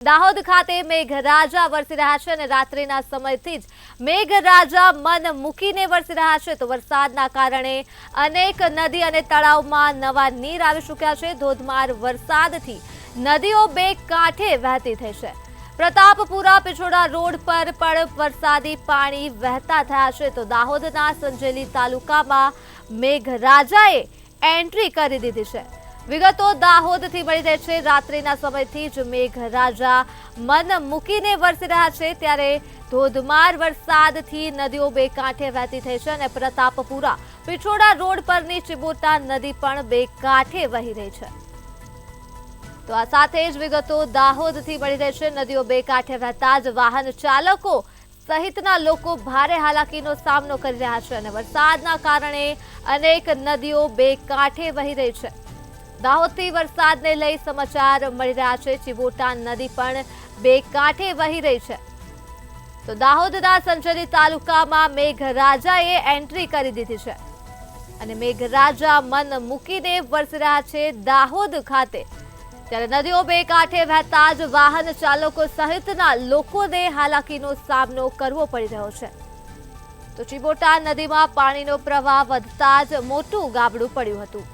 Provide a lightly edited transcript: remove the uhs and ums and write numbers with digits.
દાહોદ ખાતે મેઘરાજા વરસી રહ્યા છે અને રાત્રિના સમયથી જ મેઘરાજા મન મૂકીને વરસી રહ્યા છે તો વરસાદના કારણે અનેક નદી અને તળાવમાં નવા નીર આવી ચૂક્યા છે। ધોધમાર વરસાદથી નદીઓ બે કાંઠે વહેતી થઈ છે। પ્રતાપપુરા પિછોડા રોડ પર પણ વરસાદી પાણી વહેતા થયા છે તો દાહોદના સંજેલી તાલુકામાં મેઘરાજાએ એન્ટ્રી કરી દીધી છે। વિગતો દાહોદથી મળી રહી છે। રાત્રિના સમયથી જ મેઘરાજા મન મૂકીને વરસી રહ્યા છે ત્યારે ધોધમાર વરસાદથી નદીઓ બે કાંઠે વહેતી થઈ છે અને પ્રતાપપુરા પિછોડા રોડ પરની ચિબોટા નદી પણ બે કાંઠે વહી રહી છે। તો આ સાથે જ વિગતો દાહોદથી મળી રહી છે। નદીઓ બે કાંઠે વહેતા જ વાહન ચાલકો સહિતના લોકો ભારે હાલાકીનો સામનો કરી રહ્યા છે અને વરસાદના કારણે અનેક નદીઓ બે કાંઠે વહી રહી છે। દાહોદથી વરસાદને લઈ સમાચાર મળી રહ્યા છે। ચિબોટા નદી પણ બે કાંઠે વહી રહી છે તો દાહોદના સંજેલી તાલુકામાં મેઘરાજાએ એન્ટ્રી કરી દીધી છે અને મેઘરાજા મન મૂકીને વરસી રહ્યા છે દાહોદ ખાતે। ત્યારે નદીઓ બે કાંઠે વહેતા જ વાહન ચાલકો સહિતના લોકોને હાલાકીનો સામનો કરવો પડી રહ્યો છે તો ચિબોટા નદીમાં પાણીનો પ્રવાહ વધતા જ મોટું ગાબડું પડ્યું હતું।